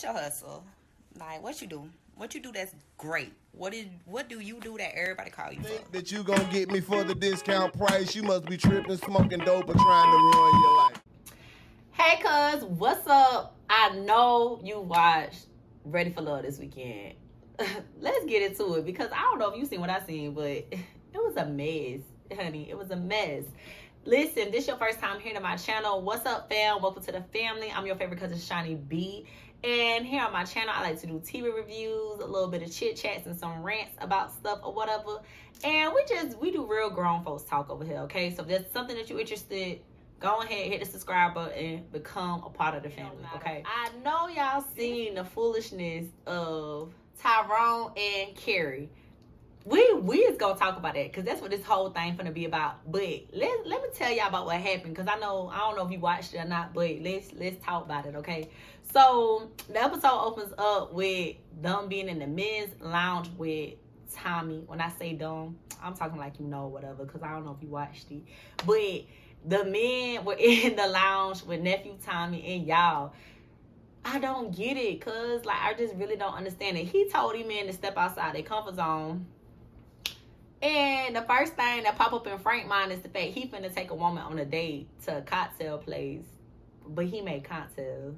what's your hustle? Like, what you do? What you do that's great? What do you do that everybody call you for? Think that you gonna get me for the discount price? You must be tripping, smoking dope, or trying to ruin your life. Hey, cuz, what's up? I know you watched Ready for Love this weekend. Let's get into it because I don't know if you seen what I seen, but it was a mess, honey. It was a mess. Listen, this your first time here to my channel. What's up, fam? Welcome to the family. I'm your favorite cousin, Shani B. And here on my channel, I like to do TV reviews, a little bit of chit chats, and some rants about stuff or whatever. And we do real grown folks talk over here, okay? So if there's something that you're interested, go ahead, hit the subscribe button, and become a part of the family, okay? I know y'all seen the foolishness of Tyrone and Carrie. We is gonna talk about that because that's what this whole thing finna be about. But let me tell y'all about what happened because I don't know if you watched it or not, but let's talk about it, okay? So the episode opens up with them being in the men's lounge with Tommy. When I say them, I'm talking like whatever, because I don't know if you watched it. But the men were in the lounge with nephew Tommy and y'all. I don't get it, cause like I just really don't understand it. He told these men to step outside their comfort zone. And the first thing that pop up in Frank's mind is the fact he finna take a woman on a date to a cocktail place, but he made cocktails.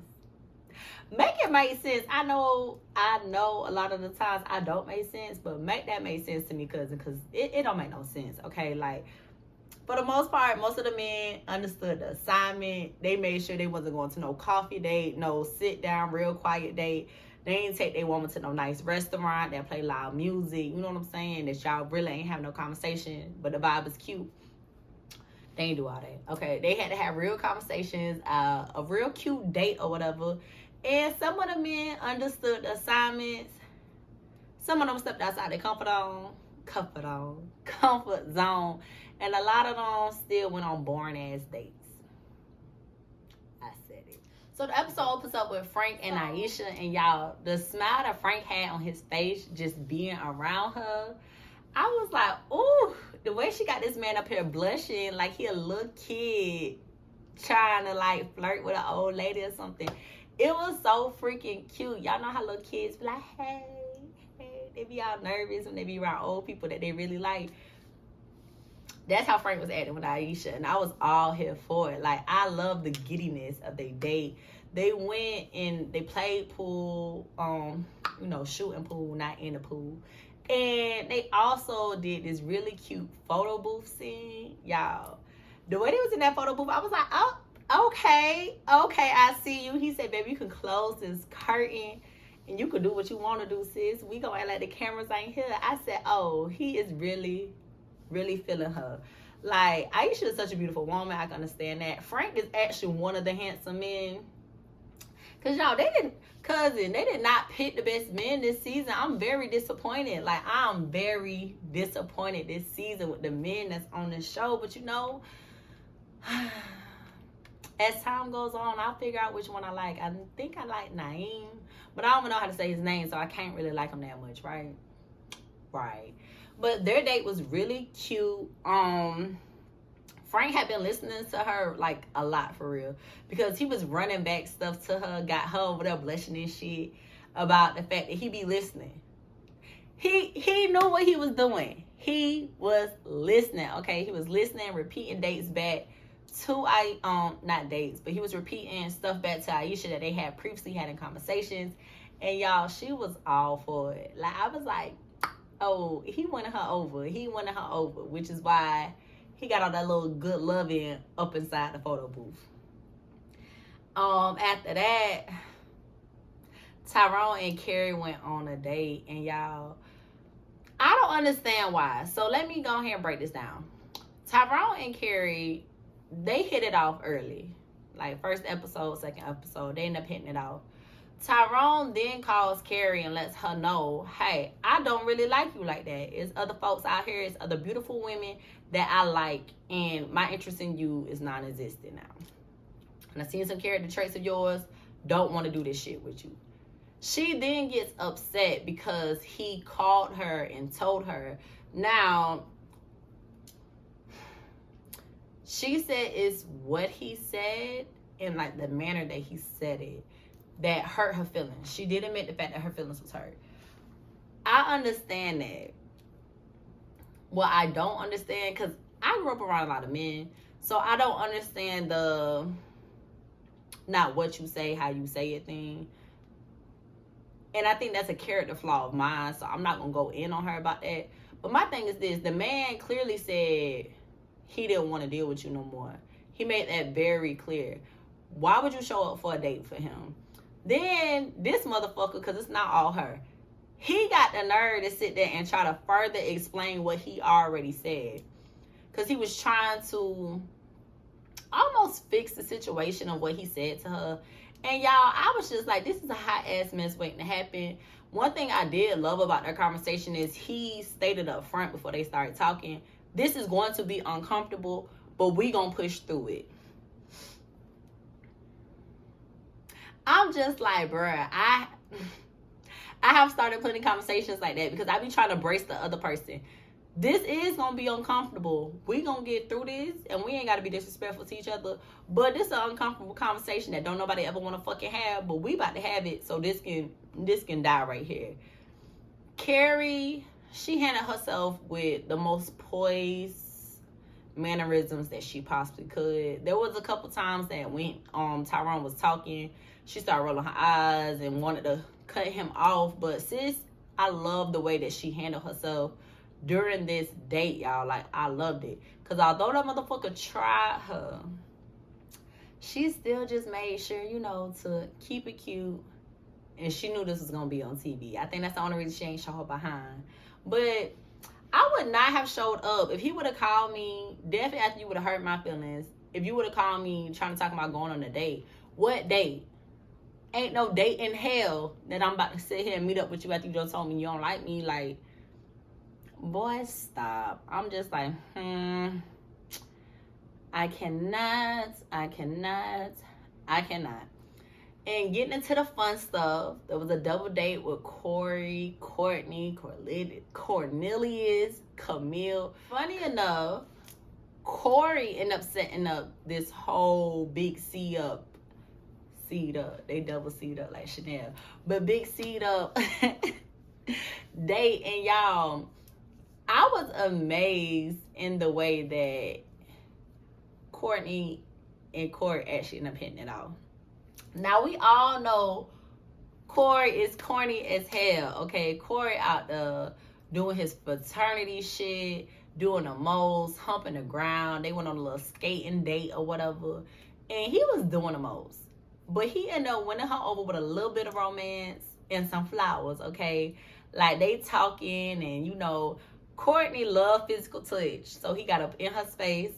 Make it make sense. I know a lot of the times I don't make sense, but make that make sense to me, cousin, because it don't make no sense, okay? Like, for the most part, most of the men understood the assignment. They made sure they wasn't going to no coffee date, no sit down, real quiet date. They ain't take their woman to no nice restaurant that play loud music. You know what I'm saying? That y'all really ain't have no conversation, but the vibe is cute. They ain't do all that. Okay, they had to have real conversations, a real cute date or whatever. And some of the men understood the assignments. Some of them stepped outside their comfort zone. And a lot of them still went on boring ass dates. I said it. So the episode opens up with Frank and Aisha, and y'all, the smile that Frank had on his face just being around her, I was like, ooh, the way she got this man up here blushing like he a little kid trying to like flirt with an old lady or something. It was so freaking cute. Y'all know how little kids be like, hey. They be all nervous when they be around old people that they really like. That's how Frank was acting with Aisha, and I was all here for it. Like, I love the giddiness of their date. They went and they played pool, shooting pool, not in the pool. And they also did this really cute photo booth scene. Y'all, the way they was in that photo booth, I was like, oh, okay, I see you. He said, baby, you can close this curtain and you can do what you want to do, sis. We gonna act like the cameras ain't here. I said, oh, he is really feeling her. Like, Aisha is such a beautiful woman. I can understand that. Frank is actually one of the handsome men. Cause y'all, they did not pick the best men this season. I'm very disappointed. Like, I'm very disappointed this season with the men that's on the show. But as time goes on, I'll figure out which one I like. I think I like Naeem, but I don't even know how to say his name, so I can't really like him that much, right? Right. But their date was really cute. Frank had been listening to her like a lot for real, because he was running back stuff to her, got her over there blushing and shit about the fact that he be listening. He knew what he was doing. He was listening, okay? He was listening, repeating dates back to not dates, but he was repeating stuff back to Aisha that they had previously had in conversations. And y'all, she was all for it. Like, I was like, oh, he wanted her over, which is why he got all that little good loving up inside the photo booth. After that, Tyrone and Carrie went on a date, and y'all, I don't understand why. So let me go ahead and break this down. Tyrone and Carrie, they hit it off early. Like, first episode, second episode, they end up hitting it off. Tyrone then calls Carrie and lets her know, hey, I don't really like you like that. It's other folks out here, it's other beautiful women that I like, and my interest in you is non-existent now. And I've seen some character traits of yours, don't want to do this shit with you. She then gets upset because he called her and told her. Now, she said it's what he said and like the manner that he said it. that hurt her feelings. She did admit the fact that her feelings was hurt. I understand that. What I don't understand, because I grew up around a lot of men, so I don't understand the not what you say, how you say it thing. And I think that's a character flaw of mine, so I'm not going to go in on her about that. But my thing is this. The man clearly said he didn't want to deal with you no more. He made that very clear. Why would you show up for a date for him? Then this motherfucker, because it's not all her, he got the nerve to sit there and try to further explain what he already said. Because he was trying to almost fix the situation of what he said to her. And y'all, I was just like, this is a hot ass mess waiting to happen. One thing I did love about their conversation is he stated up front before they started talking, this is going to be uncomfortable, but we gonna push through it. I'm just like, bruh, I have started putting conversations like that because I be trying to brace the other person. This is going to be uncomfortable. We going to get through this, and we ain't got to be disrespectful to each other. But this is an uncomfortable conversation that don't nobody ever want to fucking have, but we about to have it, so this can die right here. Carrie, she handled herself with the most poised mannerisms that she possibly could. There was a couple times that when Tyrone was talking, she started rolling her eyes and wanted to cut him off. But sis, I love the way that she handled herself during this date, y'all. Like, I loved it. Because although that motherfucker tried her, she still just made sure, you know, to keep it cute. And she knew this was going to be on TV. I think that's the only reason she ain't show her behind. But I would not have showed up. If he would have called me, definitely after you would have hurt my feelings. If you would have called me trying to talk about going on a date, what date? Ain't no date in hell that I'm about to sit here and meet up with you after you just told me you don't like me. Like, boy, stop. I'm just like, I cannot. And getting into the fun stuff, there was a double date with Corey, Courtney, Cornelius, Camille. Funny enough, Corey ended up setting up this whole big seed up. They double seed up like Chanel. But big seed up date. And y'all, I was amazed in the way that Courtney and Corey actually ended up hitting it off. Now, we all know Corey is corny as hell, okay? Corey out there doing his fraternity shit, doing the most, humping the ground. They went on a little skating date or whatever. And he was doing the most. But he ended up winning her over with a little bit of romance and some flowers, okay? Like, they talking and, you know, Courtney loved physical touch. So he got up in her space,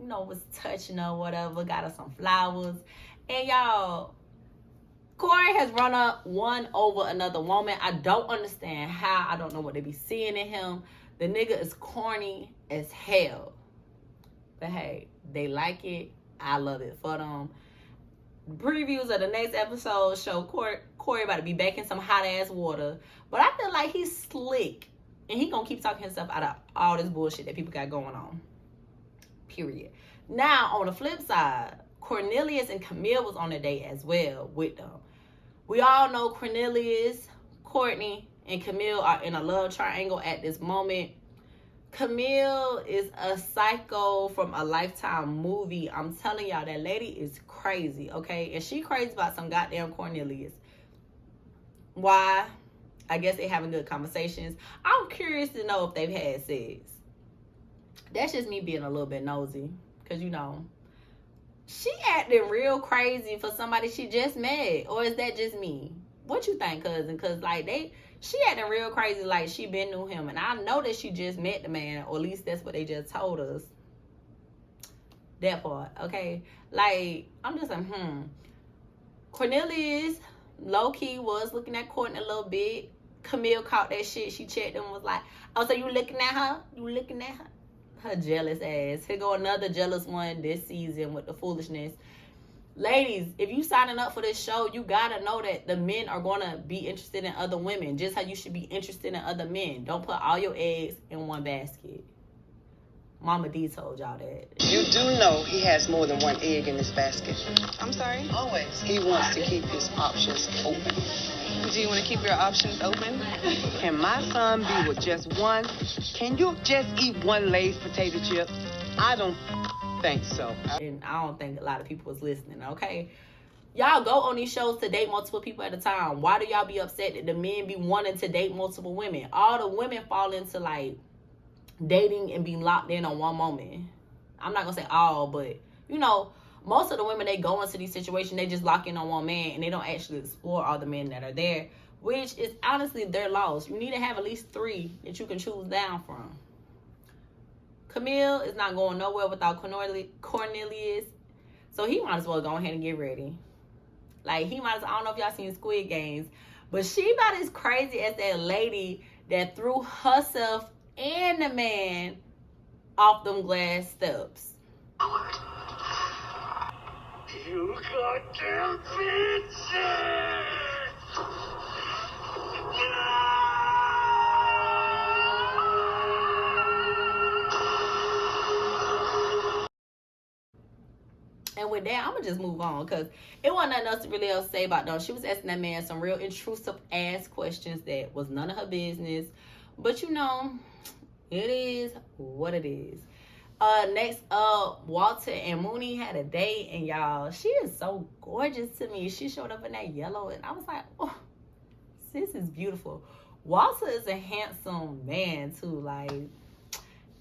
you know, was touching her, whatever, got her some flowers. And y'all, Corey has won over another woman. I don't understand how. I don't know what they be seeing in him. The nigga is corny as hell. But hey, they like it. I love it for them. Previews of the next episode show Corey about to be back in some hot ass water. But I feel like he's slick. And he gonna keep talking himself out of all this bullshit that people got going on. Period. Now, on the flip side, Cornelius and Camille was on a date as well with them. We all know Cornelius, Courtney, and Camille are in a love triangle at this moment. Camille is a psycho from a Lifetime movie. I'm telling y'all, that lady is crazy, okay? And she crazy about some goddamn Cornelius. Why? I guess they having good conversations. I'm curious to know if they've had sex. That's just me being a little bit nosy. Because, you know, she acting real crazy for somebody she just met. Or is that just me? What you think, cousin? Because, like, she acting real crazy like she been knew him. And I know that she just met the man. Or at least that's what they just told us. That part, okay? Like, I'm just like, Cornelius, low-key, was looking at Courtney a little bit. Camille caught that shit. She checked and was like, oh, so you looking at her? You looking at her? Her jealous ass. Here go another jealous one this season with the foolishness. Ladies, if you signing up for this show, you gotta know that the men are gonna be interested in other women, just how you should be interested in other men. Don't put all your eggs in one basket. Mama D told y'all that. You do know he has more than one egg in this basket. I'm sorry? Always. He wants to keep his options open. Do you want to keep your options open? Can my son be with just one? Can you just eat one Lay's potato chip? I don't think so. And I don't think a lot of people was listening, okay? Y'all go on these shows to date multiple people at a time. Why do y'all be upset that the men be wanting to date multiple women? All the women fall into, like, dating and being locked in on one moment. I'm not going to say all, but, you know, most of the women, they go into these situations, they just lock in on one man, and they don't actually explore all the men that are there, which is honestly their loss. You need to have at least 3 that you can choose down from. Camille is not going nowhere without Cornelius, so he might as well go ahead and get ready. Like, he might as well, I don't know if y'all seen Squid Games, but she about as crazy as that lady that threw herself and the man off them glass steps. You goddamn bitches! And with that, I'm going to just move on because it wasn't nothing else to really else say about them. She was asking that man some real intrusive ass questions that was none of her business. But, you know, it is what it is. Next up, Walter and Mooney had a date, and y'all, she is so gorgeous to me. She showed up in that yellow, and I was like, oh, sis is beautiful. Walter is a handsome man, too. Like,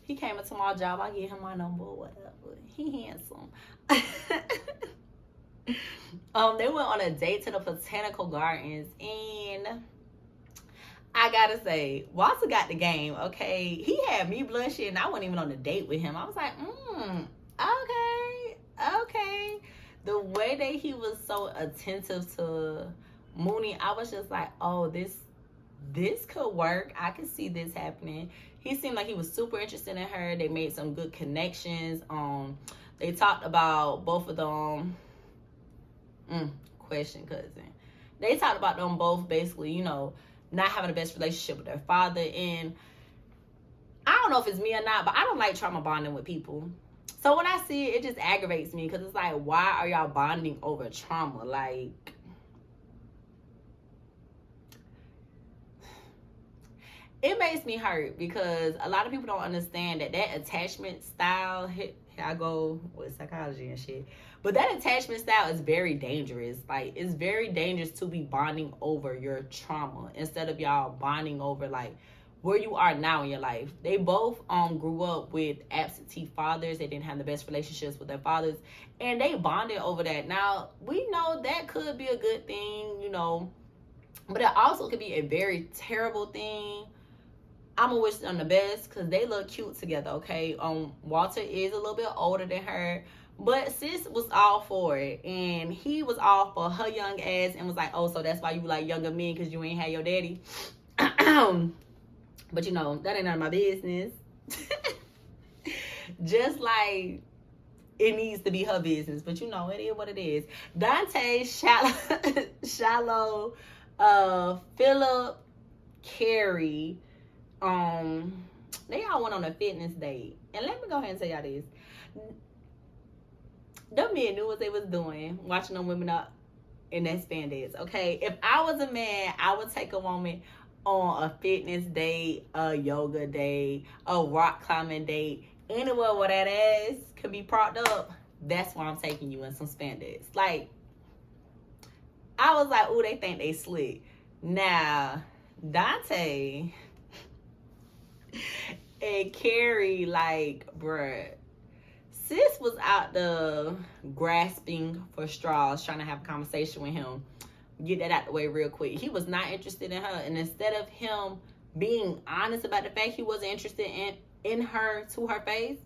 he came into my job, I gave him my number or whatever. He handsome. They went on a date to the Botanical Gardens, and I gotta say, Walter got the game, okay? He had me blushing, and I wasn't even on a date with him. I was like, okay. The way that he was so attentive to Mooney, I was just like, oh, this could work. I could see this happening. He seemed like he was super interested in her. They made some good connections. They talked about both of them. Question, cousin. They talked about them both basically, you know, not having the best relationship with their father. And I don't know if it's me or not, but I don't like trauma bonding with people. So when I see it, it just aggravates me because it's like, why are y'all bonding over trauma? Like, it makes me hurt because a lot of people don't understand that attachment style, here I go with psychology and shit, but that attachment style is very dangerous. Like, it's very dangerous to be bonding over your trauma instead of y'all bonding over, like, where you are now in your life. They both grew up with absentee fathers. They didn't have the best relationships with their fathers, and they bonded over that. Now, we know that could be a good thing, you know, but it also could be a very terrible thing. I'm gonna wish them the best because they look cute together, okay? Walter is a little bit older than her, but sis was all for it, and he was all for her young ass and was like, oh, so that's why you like younger men because you ain't had your daddy. But, you know, that ain't none of my business. Just like it needs to be her business, but, you know, it is what it is. Dante, Shallow, Philip, Carrie, they all went on a fitness date. And let me go ahead and tell y'all this. Them men knew what they was doing, watching them women up in that spandex, okay? If I was a man, I would take a woman on a fitness date, a yoga date, a rock climbing date, anywhere where that ass could be propped up. That's where I'm taking you in some spandex. Like, I was like, ooh, they think they slick. Now, Dante and Carrie, like, bruh, sis was out there grasping for straws, trying to have a conversation with him. Get that out the way real quick. He was not interested in her, and instead of him being honest about the fact he wasn't interested in her to her face,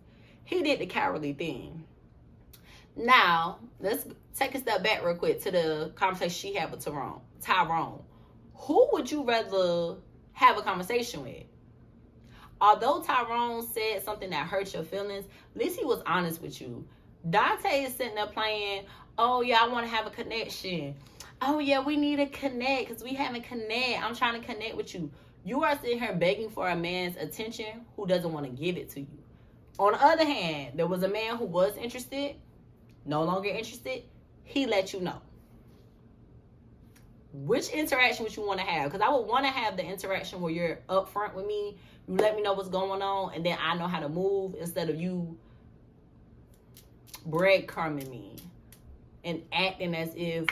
he did the cowardly thing. Now, let's take a step back real quick to the conversation she had with Tyrone. Who would you rather have a conversation with? Although Tyrone said something that hurt your feelings, at least he was honest with you. Dante is sitting there playing, oh yeah, I want to have a connection. Oh yeah, we need to connect because we haven't connect. I'm trying to connect with you. You are sitting here begging for a man's attention who doesn't want to give it to you. On the other hand, there was a man who was interested, no longer interested. He let you know. Which interaction would you want to have? Because I would want to have the interaction where you're upfront with me. You let me know what's going on, and then I know how to move instead of you breadcrumbing me and acting as if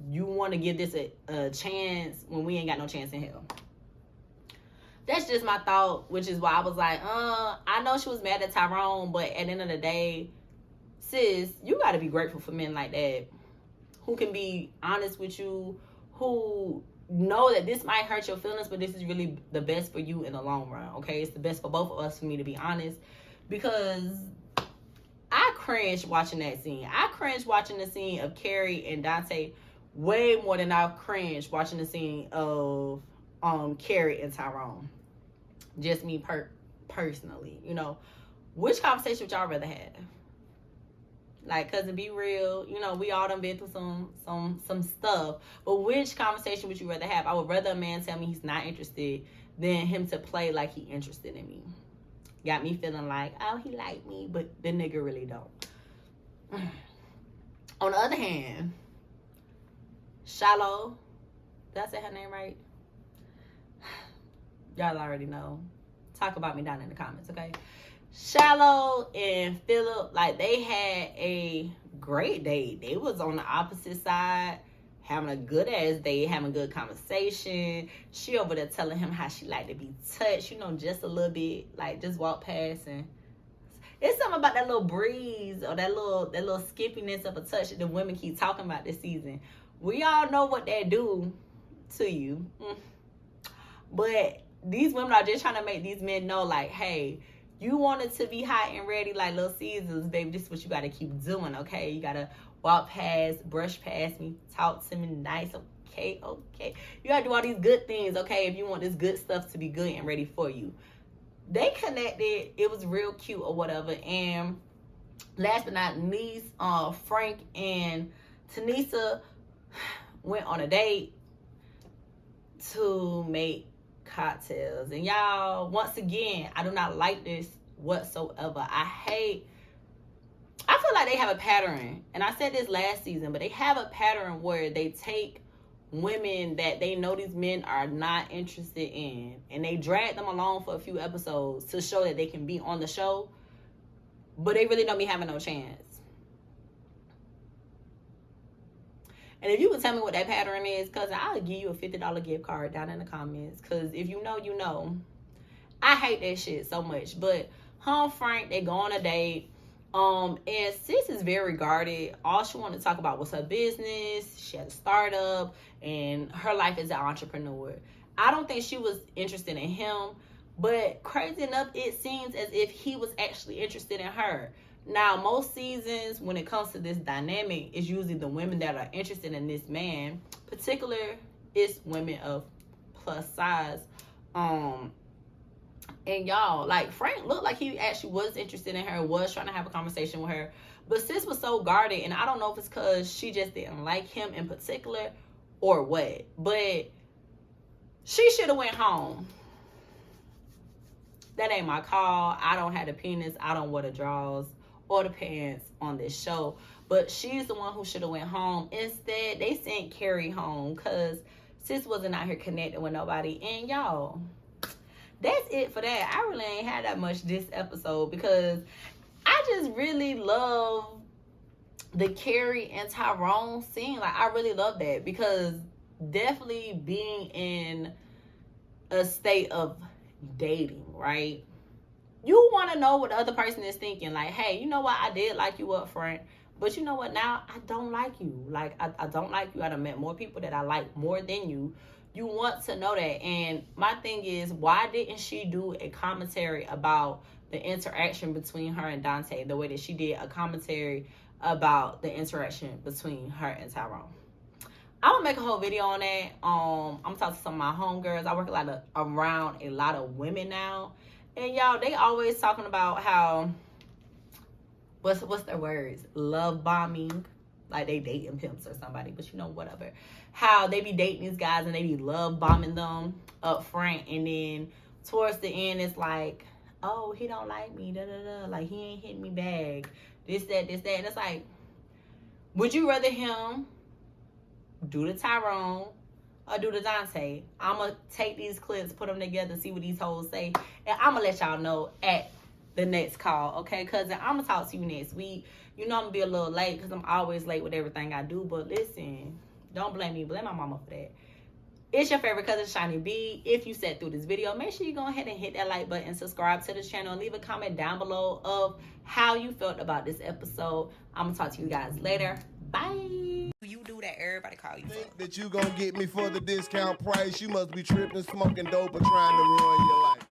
you want to give this a chance when we ain't got no chance in hell. That's just my thought, which is why I was like, I know she was mad at Tyrone, but at the end of the day, sis, you got to be grateful for men like that who can be honest with you, who know that this might hurt your feelings, but this is really the best for you in the long run, okay? It's the best for both of us, for me to be honest, because I cringed watching that scene. I cringed watching the scene of Carrie and Dante way more than I cringed watching the scene of Carrie and Tyrone. Just me personally, you know. Which conversation would y'all rather have? Like, cause to be real, you know, we all done been through some stuff. But which conversation would you rather have? I would rather a man tell me he's not interested than him to play like he interested in me. Got me feeling like, oh, he like me, but the nigga really don't. On the other hand, Shallow, did I say her name right? Y'all already know. Talk about me down in the comments, okay? Shallow and Philip, like, they had a great date. They was on the opposite side, having a good ass date, having good conversation. She over there telling him how she like to be touched, you know, just a little bit, like just walk past. And it's something about that little breeze or that little skippiness of a touch that the women keep talking about this season. We all know what they do to you, but these women are just trying to make these men know, like, hey, you want it to be hot and ready like Little Caesars, baby. This is what you got to keep doing, okay? You got to walk past, brush past me, talk to me nice, okay? You got to do all these good things, okay, if you want this good stuff to be good and ready for you. They connected. It was real cute or whatever. And last but not least, Frank and Tanisha went on a date to make cocktails. And y'all, once again, I do not like this whatsoever. I feel like they have a pattern, and I said this last season, but they have a pattern where they take women that they know these men are not interested in, and they drag them along for a few episodes to show that they can be on the show, but they really don't be having no chance. And if you would tell me what that pattern is, cousin, I'll give you a $50 gift card down in the comments. Because if you know, you know. I hate that shit so much. But her and Frank, they go on a date. And sis is very guarded. All she wanted to talk about was her business. She had a startup. And her life as an entrepreneur. I don't think she was interested in him. But crazy enough, it seems as if he was actually interested in her. Now, most seasons, when it comes to this dynamic, it's usually the women that are interested in this man. Particular, it's women of plus size. And y'all, like, Frank looked like he actually was interested in her, was trying to have a conversation with her. But sis was so guarded, and I don't know if it's because she just didn't like him in particular or what. But she should have went home. That ain't my call. I don't have the penis. I don't wear the drawers or the pants on this show. But she's the one who should have went home. Instead, they sent Carrie home because sis wasn't out here connecting with nobody. And y'all, that's it for that. I really ain't had that much this episode because I just really love the Carrie and Tyrone scene. Like, I really love that because definitely being in a state of dating, right? You want to know what the other person is thinking. Like, hey, you know what? I did like you up front. But you know what? Now I don't like you. Like, I don't like you. I done met more people that I like more than you. You want to know that. And my thing is, why didn't she do a commentary about the interaction between her and Dante the way that she did a commentary about the interaction between her and Tyrone? I'm gonna make a whole video on that. I'm gonna talk to some of my homegirls. I work around a lot of women now. And y'all, they always talking about how, what's their words? Love bombing. Like they dating pimps or somebody, but you know, whatever. How they be dating these guys and they be love bombing them up front. And then towards the end, it's like, oh, he don't like me, like he ain't hitting me back, this, that. And it's like, would you rather him do the Tyrone or do the Dante? I'm going to take these clips, put them together, see what these hoes say, and I'm going to let y'all know at the next call, okay? Cousin, I'm going to talk to you next week. You know I'm going to be a little late because I'm always late with everything I do, but listen, don't blame me. Blame my mama for that. It's your favorite cousin, Shiny B. If you sat through this video, make sure you go ahead and hit that like button, subscribe to the channel, and leave a comment down below of how you felt about this episode. I'm going to talk to you guys later. Bye. You do that, everybody call you Think fuck. that you gonna get me for the discount price? You must be tripping, smoking dope, or trying to ruin your life.